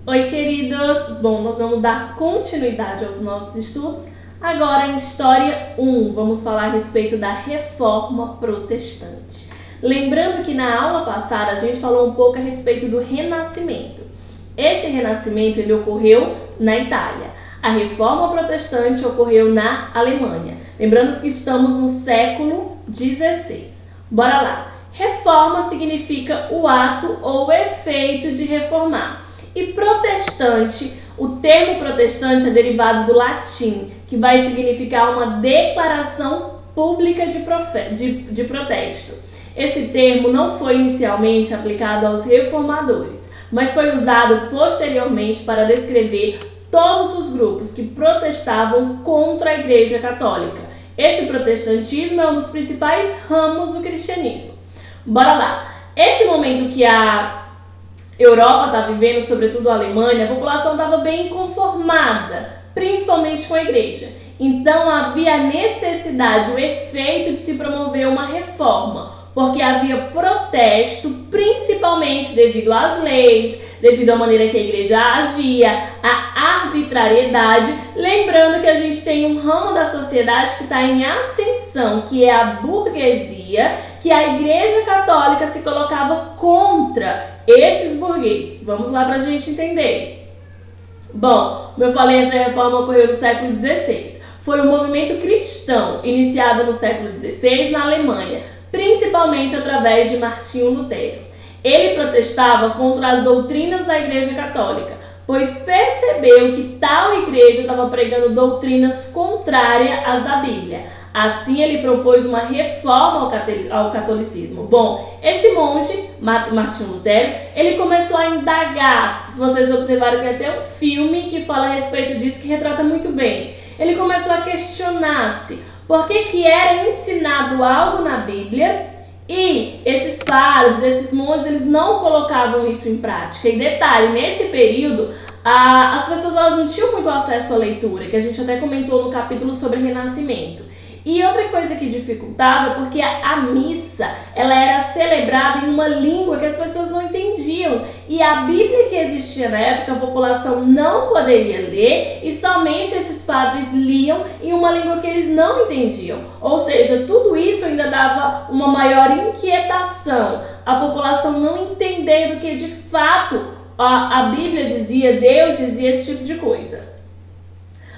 Oi, queridos! Bom, nós vamos dar continuidade aos nossos estudos. Agora, em História 1, vamos falar a respeito da Reforma Protestante. Lembrando que na aula passada a gente falou um pouco a respeito do Renascimento. Esse Renascimento ele ocorreu na Itália. A Reforma Protestante ocorreu na Alemanha. Lembrando que estamos no século XVI. Bora lá! Reforma significa o ato ou o efeito de reformar. E protestante, o termo protestante é derivado do latim, que vai significar uma declaração pública de protesto. Esse termo não foi inicialmente aplicado aos reformadores, mas foi usado posteriormente para descrever todos os grupos que protestavam contra a Igreja Católica. Esse protestantismo é um dos principais ramos do cristianismo. Bora lá! Esse momento que a Europa está vivendo, sobretudo a Alemanha, a população estava bem inconformada, principalmente com a igreja. Então havia necessidade, o efeito de se promover uma reforma, porque havia protesto, principalmente devido às leis, devido à maneira que a igreja agia, à arbitrariedade. Lembrando que a gente tem um ramo da sociedade que está em ascensão, que é a burguesia, que a Igreja Católica se colocava contra esses burgueses. Vamos lá para a gente entender. Bom, como eu falei, essa reforma ocorreu no século XVI. Foi um movimento cristão iniciado no século XVI na Alemanha, principalmente através de Martinho Lutero. Ele protestava contra as doutrinas da Igreja Católica, pois percebeu que tal igreja estava pregando doutrinas contrárias às da Bíblia. Assim, ele propôs uma reforma ao catolicismo. Bom, esse monge, Martinho Lutero, ele começou a indagar. Se vocês observaram, tem até um filme que fala a respeito disso, que retrata muito bem. Ele começou a questionar-se por que era ensinado algo na Bíblia e esses padres, esses monges, eles não colocavam isso em prática. E detalhe, nesse período, as pessoas elas não tinham muito acesso à leitura, que a gente até comentou no capítulo sobre Renascimento. E outra coisa que dificultava, porque a missa, ela era celebrada em uma língua que as pessoas não entendiam. E a Bíblia que existia na época, a população não poderia ler e somente esses padres liam em uma língua que eles não entendiam. Ou seja, tudo isso ainda dava uma maior inquietação. A população não entender do que de fato a Bíblia dizia, Deus dizia, esse tipo de coisa.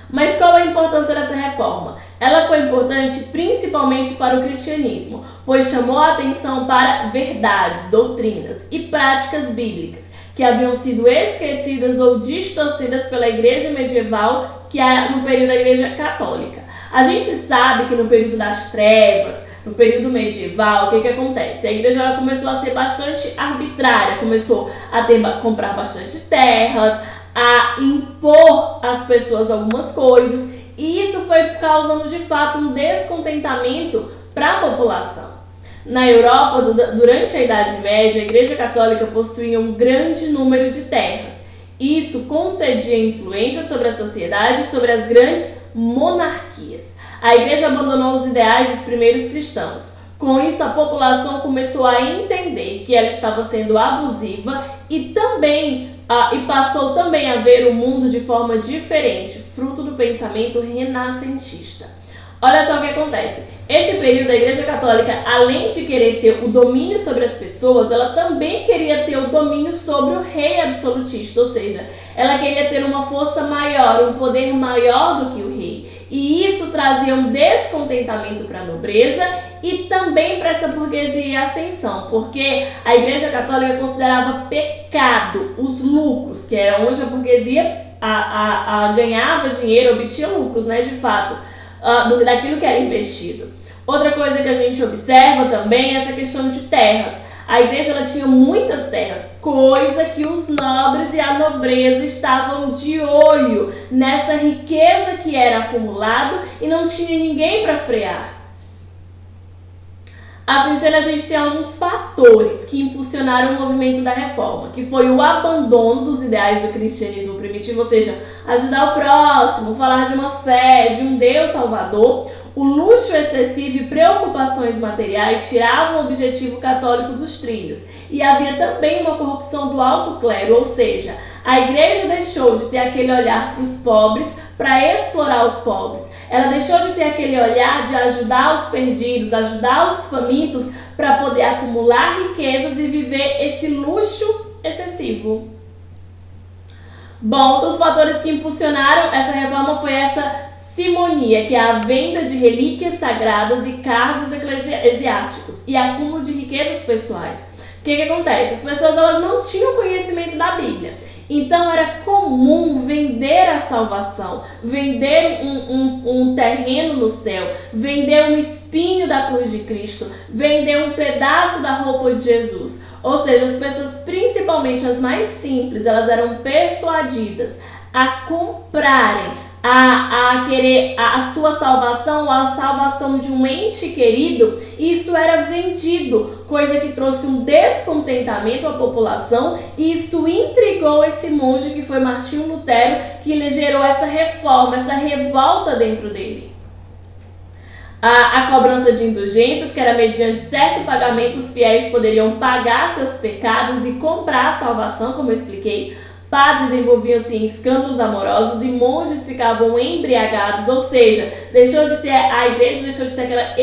Mas qual a importância dessa reforma? Ela foi importante principalmente para o cristianismo, pois chamou a atenção para verdades, doutrinas e práticas bíblicas que haviam sido esquecidas ou distorcidas pela igreja medieval, que é no período da igreja católica. A gente sabe que no período das trevas, no período medieval, o que acontece? A igreja ela começou a ser bastante arbitrária, começou a comprar bastante terras, a impor às pessoas algumas coisas, e isso foi causando de fato um descontentamento para a população. Na Europa, durante a Idade Média, a Igreja Católica possuía um grande número de terras. Isso concedia influência sobre a sociedade e sobre as grandes monarquias. A Igreja abandonou os ideais dos primeiros cristãos. Com isso, a população começou a entender que ela estava sendo abusiva e passou também a ver o mundo de forma diferente, fruto do pensamento renascentista. Olha só o que acontece. Esse período, a Igreja Católica, além de querer ter o domínio sobre as pessoas, ela também queria ter o domínio sobre o rei absolutista, ou seja, ela queria ter uma força maior, um poder maior do que o rei. E isso trazia um descontentamento para a nobreza e também para essa burguesia em ascensão, porque a Igreja Católica considerava pecado os lucros, que era onde a burguesia ganhava dinheiro, obtinha lucros, né, de fato, daquilo que era investido. Outra coisa que a gente observa também é essa questão de terras. A igreja ela tinha muitas terras, coisa que os nobres e a nobreza estavam de olho nessa riqueza que era acumulado e não tinha ninguém para frear. Assim sendo, a gente tem alguns fatores que impulsionaram o movimento da reforma, que foi o abandono dos ideais do cristianismo primitivo, ou seja, ajudar o próximo, falar de uma fé, de um Deus salvador. O luxo excessivo e preocupações materiais tiravam o objetivo católico dos trilhos. E havia também uma corrupção do alto clero, ou seja, A igreja deixou de ter aquele olhar para os pobres, para explorar os pobres. Ela deixou de ter aquele olhar de ajudar os perdidos, ajudar os famintos, para poder acumular riquezas e viver esse luxo excessivo. Bom, outros fatores que impulsionaram essa reforma foi essa simonia, que é a venda de relíquias sagradas e cargos eclesiásticos e acúmulo de riquezas pessoais. O que acontece? As pessoas elas não tinham conhecimento da Bíblia. Então era comum vender a salvação, vender um terreno no céu, vender um espinho da cruz de Cristo, vender um pedaço da roupa de Jesus. Ou seja, as pessoas, principalmente as mais simples, elas eram persuadidas a comprarem, a querer a sua salvação, a salvação de um ente querido. Isso era vendido, coisa que trouxe um descontentamento à população, e isso intrigou esse monge que foi Martinho Lutero, que gerou essa reforma, essa revolta dentro dele. A cobrança de indulgências, que era mediante certo pagamento, os fiéis poderiam pagar seus pecados e comprar a salvação, como eu expliquei. Padres envolviam-se em escândalos amorosos e monges ficavam embriagados, ou seja, a igreja deixou de ter aquela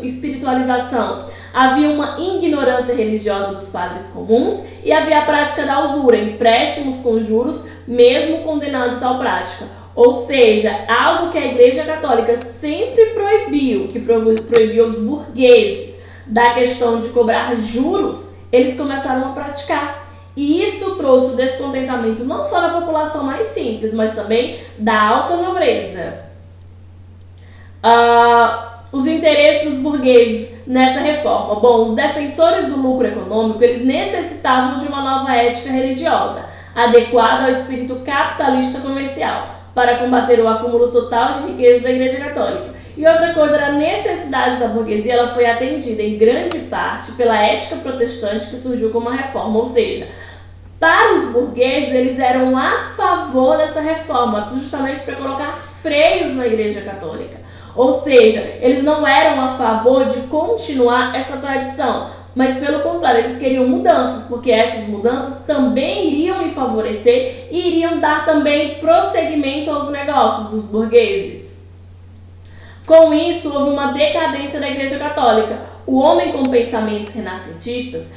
espiritualização. Havia uma ignorância religiosa dos padres comuns e havia a prática da usura, empréstimos com juros, mesmo condenando tal prática. Ou seja, algo que a Igreja Católica sempre proibiu, que proibiu os burgueses da questão de cobrar juros, eles começaram a praticar. E isso trouxe o descontentamento não só da população mais simples, mas também da alta nobreza. Os interesses dos burgueses nessa reforma. Bom, os defensores do lucro econômico, eles necessitavam de uma nova ética religiosa, adequada ao espírito capitalista comercial, para combater o acúmulo total de riqueza da Igreja Católica. E outra coisa era a necessidade da burguesia. Ela foi atendida em grande parte pela ética protestante, que surgiu como uma reforma, ou seja, para os burgueses, eles eram a favor dessa reforma, justamente para colocar freios na Igreja Católica. Ou seja, eles não eram a favor de continuar essa tradição, mas pelo contrário, eles queriam mudanças, porque essas mudanças também iriam lhe favorecer e iriam dar também prosseguimento aos negócios dos burgueses. Com isso, houve uma decadência da Igreja Católica. O homem com pensamentos renascentistas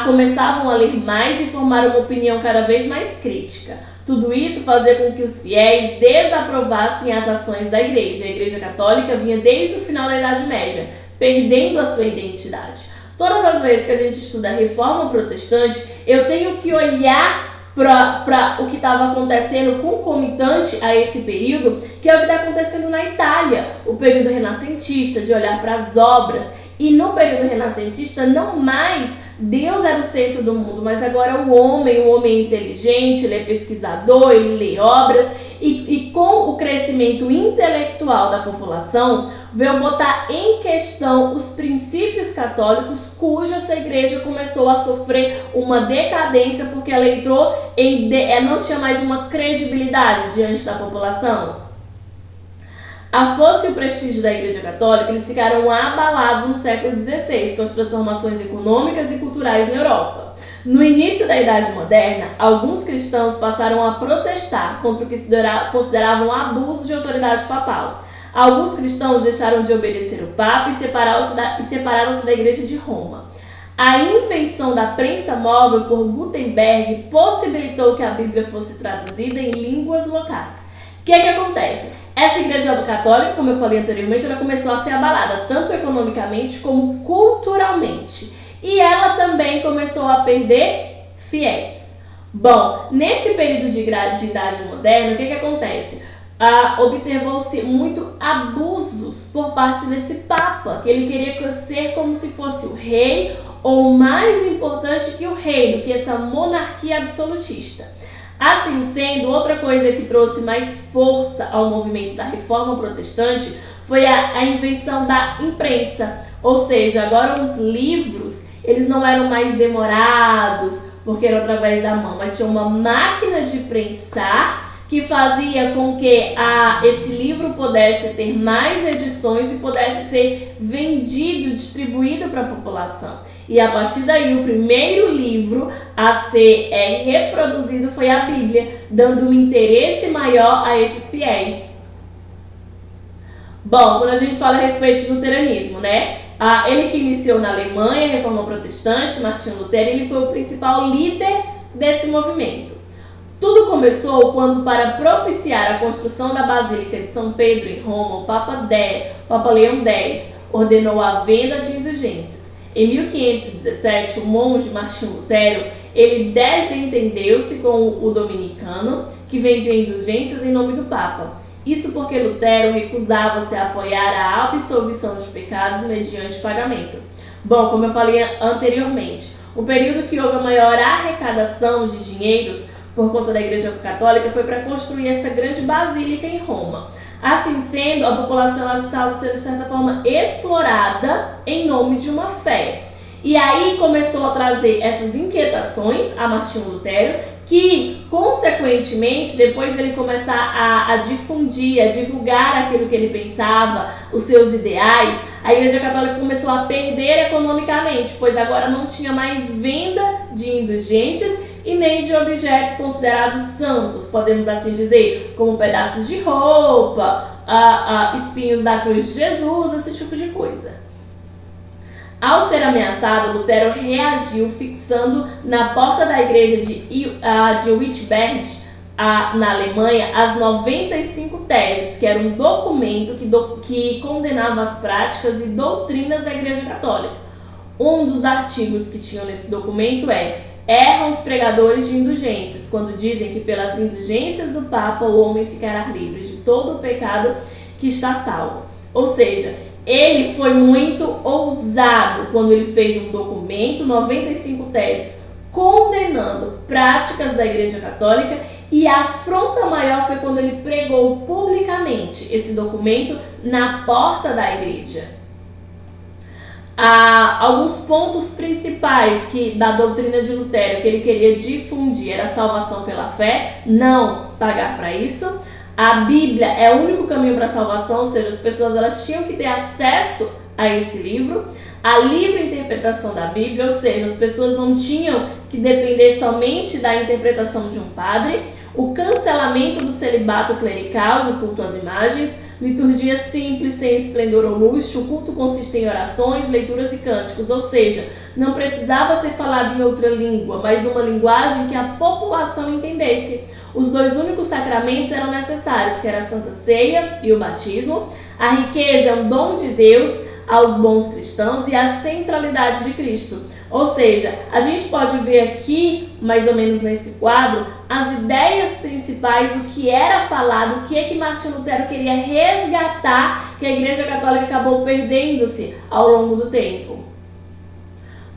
começavam a ler mais e formar uma opinião cada vez mais crítica. Tudo isso fazia com que os fiéis desaprovassem as ações da Igreja. A Igreja Católica vinha desde o final da Idade Média, perdendo a sua identidade. Todas as vezes que a gente estuda a Reforma Protestante, eu tenho que olhar para o que estava acontecendo concomitante a esse período, que é o que está acontecendo na Itália, o período renascentista, de olhar para as obras. E no período renascentista, não mais Deus era o centro do mundo, mas agora o homem inteligente, ele é pesquisador, ele lê obras, e com o crescimento intelectual da população, veio botar em questão os princípios católicos, cuja essa igreja começou a sofrer uma decadência, porque ela entrou ela não tinha mais uma credibilidade diante da população. A força e o prestígio da Igreja Católica, eles ficaram abalados no século XVI, com as transformações econômicas e culturais na Europa. No início da Idade Moderna, alguns cristãos passaram a protestar contra o que consideravam abuso de autoridade papal. Alguns cristãos deixaram de obedecer o Papa e separaram-se da Igreja de Roma. A invenção da prensa móvel por Gutenberg possibilitou que a Bíblia fosse traduzida em línguas locais. O que acontece? Essa Igreja Católica, como eu falei anteriormente, ela começou a ser abalada, tanto economicamente como culturalmente. E ela também começou a perder fiéis. Bom, nesse período de Idade Moderna, o que acontece? Observou-se muito abusos por parte desse Papa, que ele queria ser como se fosse o rei, ou mais importante que o reino, que essa monarquia absolutista. Assim sendo, outra coisa que trouxe mais força ao movimento da Reforma Protestante foi a invenção da imprensa. Ou seja, agora os livros, eles não eram mais demorados, porque eram através da mão, mas tinha uma máquina de prensar que fazia com que esse livro pudesse ter mais edições e pudesse ser vendido, distribuído para a população. E a partir daí, o primeiro livro a ser reproduzido foi a Bíblia, dando um interesse maior a esses fiéis. Bom, quando a gente fala a respeito de luteranismo, né? Ele que iniciou na Alemanha a Reforma Protestante, Martinho Lutero, ele foi o principal líder desse movimento. Tudo começou quando, para propiciar a construção da Basílica de São Pedro em Roma, o Papa Leão X ordenou a venda de indulgências. Em 1517, o monge Martinho Lutero, ele desentendeu-se com o dominicano, que vendia indulgências em nome do Papa. Isso porque Lutero recusava-se a apoiar a absolvição dos pecados mediante pagamento. Bom, como eu falei anteriormente, o período que houve a maior arrecadação de dinheiros por conta da Igreja Católica foi para construir essa grande basílica em Roma. Assim sendo, a população estava sendo, de certa forma, explorada em nome de uma fé. E aí começou a trazer essas inquietações a Martinho Lutero, que, consequentemente, depois ele começar a difundir, a divulgar aquilo que ele pensava, os seus ideais, a Igreja Católica começou a perder economicamente, pois agora não tinha mais venda de indulgências e nem de objetos considerados santos, podemos assim dizer, como pedaços de roupa, espinhos da cruz de Jesus, esse tipo de coisa. Ao ser ameaçado, Lutero reagiu fixando na porta da igreja de Wittenberg, na Alemanha, as 95 teses, que era um documento que condenava as práticas e doutrinas da Igreja Católica. Um dos artigos que tinham nesse documento erram os pregadores de indulgências, quando dizem que pelas indulgências do Papa o homem ficará livre de todo o pecado que está salvo. Ou seja, ele foi muito ousado quando ele fez um documento, 95 teses, condenando práticas da Igreja Católica, e a afronta maior foi quando ele pregou publicamente esse documento na porta da igreja. Alguns pontos principais da doutrina de Lutero que ele queria difundir era a salvação pela fé, não pagar para isso. A Bíblia é o único caminho para a salvação, ou seja, as pessoas elas tinham que ter acesso a esse livro. A livre interpretação da Bíblia, ou seja, as pessoas não tinham que depender somente da interpretação de um padre. O cancelamento do celibato clerical e do culto às imagens. Liturgia simples, sem esplendor ou luxo. O culto consiste em orações, leituras e cânticos, ou seja, não precisava ser falado em outra língua, mas numa linguagem que a população entendesse. Os dois únicos sacramentos eram necessários, que era a Santa Ceia e o batismo. A riqueza é um dom de Deus aos bons cristãos e a centralidade de Cristo. Ou seja, a gente pode ver aqui, mais ou menos nesse quadro, as ideias principais, o que era falado, o que é que Martinho Lutero queria resgatar, que a Igreja Católica acabou perdendo-se ao longo do tempo.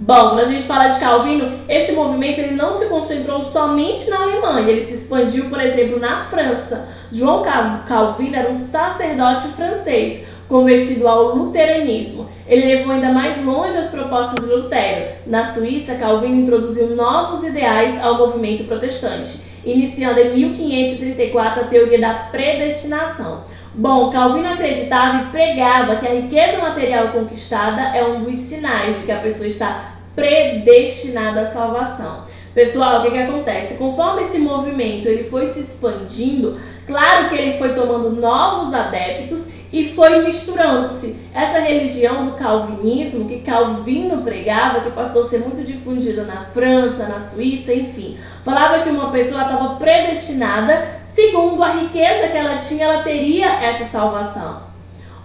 Bom, quando a gente fala de Calvino, esse movimento ele não se concentrou somente na Alemanha, ele se expandiu, por exemplo, na França. João Calvino era um sacerdote francês, convertido ao luteranismo. Ele levou ainda mais longe as propostas de Lutero. Na Suíça, Calvino introduziu novos ideais ao movimento protestante, iniciando em 1534 a teoria da predestinação. Bom, Calvino acreditava e pregava que a riqueza material conquistada é um dos sinais de que a pessoa está predestinada à salvação. Pessoal, o que acontece? Conforme esse movimento ele foi se expandindo, claro que ele foi tomando novos adeptos e foi misturando-se. Essa religião do calvinismo que Calvino pregava, que passou a ser muito difundida na França, na Suíça, enfim, falava que uma pessoa estava predestinada, segundo a riqueza que ela tinha, ela teria essa salvação.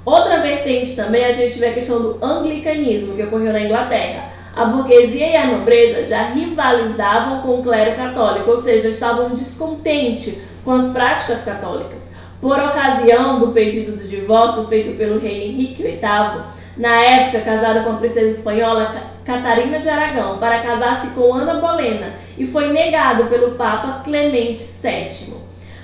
Outra vertente também, a gente vê a questão do anglicanismo, que ocorreu na Inglaterra. A burguesia e a nobreza já rivalizavam com o clero católico, ou seja, estavam descontentes com as práticas católicas. Por ocasião do pedido de divórcio feito pelo rei Henrique VIII, na época casado com a princesa espanhola Catarina de Aragão, para casar-se com Ana Bolena, e foi negado pelo Papa Clemente VII.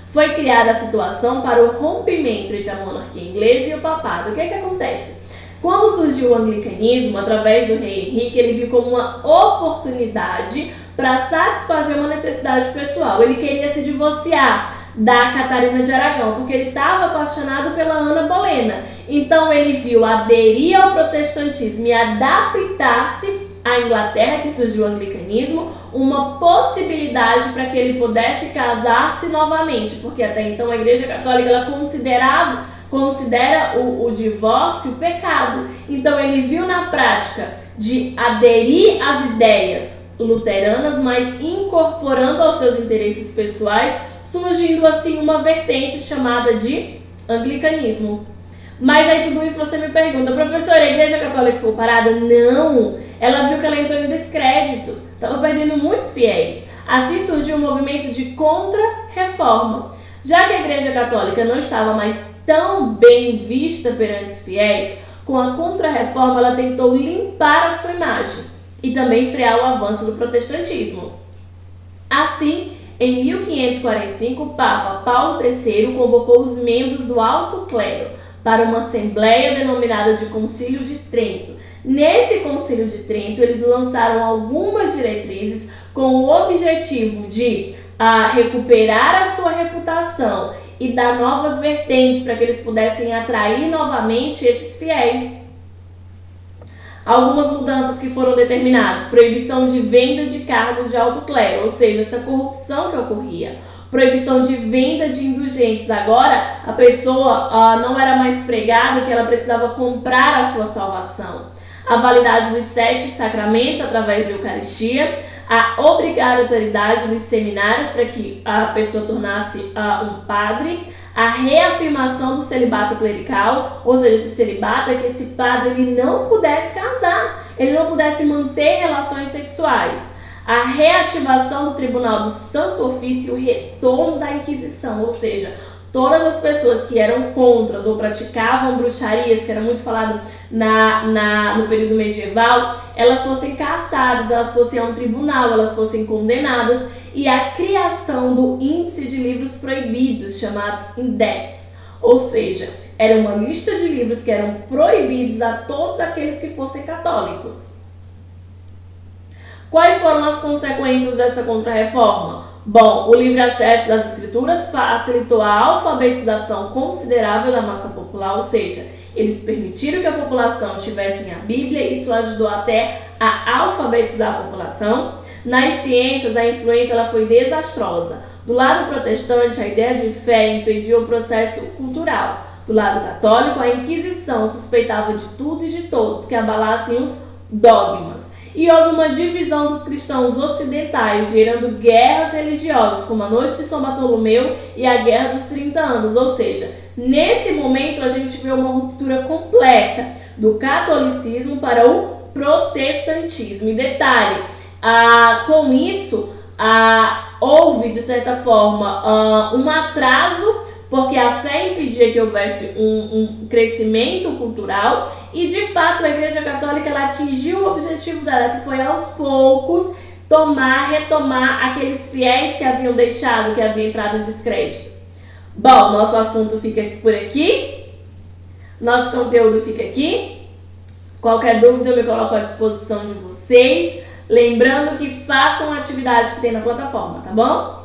Foi criada a situação para o rompimento entre a monarquia inglesa e o papado. O que acontece? Quando surgiu o anglicanismo, através do rei Henrique, ele viu como uma oportunidade para satisfazer uma necessidade pessoal. Ele queria se divorciar da Catarina de Aragão, porque ele estava apaixonado pela Ana Bolena. Então ele viu aderir ao protestantismo e adaptar-se a Inglaterra, que surgiu o anglicanismo, uma possibilidade para que ele pudesse casar-se novamente, porque até então a Igreja Católica ela considera o divórcio pecado. Então ele viu na prática de aderir às ideias luteranas, mas incorporando aos seus interesses pessoais, surgindo assim uma vertente chamada de anglicanismo. Mas aí tudo isso você me pergunta, professora, a Igreja Católica ficou parada? Não! Ela viu que ela entrou em descrédito, estava perdendo muitos fiéis. Assim surgiu o movimento de contra-reforma. Já que a Igreja Católica não estava mais tão bem vista perante os fiéis, com a contra-reforma ela tentou limpar a sua imagem e também frear o avanço do protestantismo. Assim, em 1545, o Papa Paulo III convocou os membros do alto clero para uma assembleia denominada de Concílio de Trento. Nesse Concílio de Trento, eles lançaram algumas diretrizes com o objetivo de recuperar a sua reputação e dar novas vertentes para que eles pudessem atrair novamente esses fiéis. Algumas mudanças que foram determinadas: proibição de venda de cargos de alto clero, ou seja, essa corrupção que ocorria. Proibição de venda de indulgências. Agora, a pessoa não era mais pregada que ela precisava comprar a sua salvação. A validade dos 7 sacramentos através da Eucaristia. A obrigatoriedade dos seminários para que a pessoa tornasse um padre. A reafirmação do celibato clerical, ou seja, esse celibato é que esse padre ele não pudesse casar, ele não pudesse manter relações sexuais. A reativação do Tribunal do Santo Ofício e o retorno da Inquisição, ou seja, todas as pessoas que eram contras ou praticavam bruxarias, que era muito falado no período medieval, elas fossem caçadas, elas fossem a um tribunal, elas fossem condenadas, e a criação do índice de livros proibidos, chamados Index, ou seja, era uma lista de livros que eram proibidos a todos aqueles que fossem católicos. Quais foram as consequências dessa contra-reforma? Bom, o livre acesso das escrituras facilitou a alfabetização considerável da massa popular, ou seja, eles permitiram que a população tivesse a Bíblia, isso ajudou até a alfabetizar a população. Nas ciências, a influência ela foi desastrosa. Do lado protestante, a ideia de fé impediu o processo cultural. Do lado católico, a Inquisição suspeitava de tudo e de todos que abalassem os dogmas. E houve uma divisão dos cristãos ocidentais, gerando guerras religiosas, como a Noite de São Bartolomeu e a Guerra dos 30 Anos. Ou seja, nesse momento a gente vê uma ruptura completa do catolicismo para o protestantismo. E detalhe, com isso houve, de certa forma, um atraso, porque a fé impedia que houvesse um crescimento cultural e, de fato, a Igreja Católica ela atingiu o objetivo dela, que foi, aos poucos, retomar aqueles fiéis que haviam deixado, que haviam entrado em descrédito. Bom, nosso assunto fica por aqui, nosso conteúdo fica aqui. Qualquer dúvida eu me coloco à disposição de vocês. Lembrando que façam a atividade que tem na plataforma, tá bom?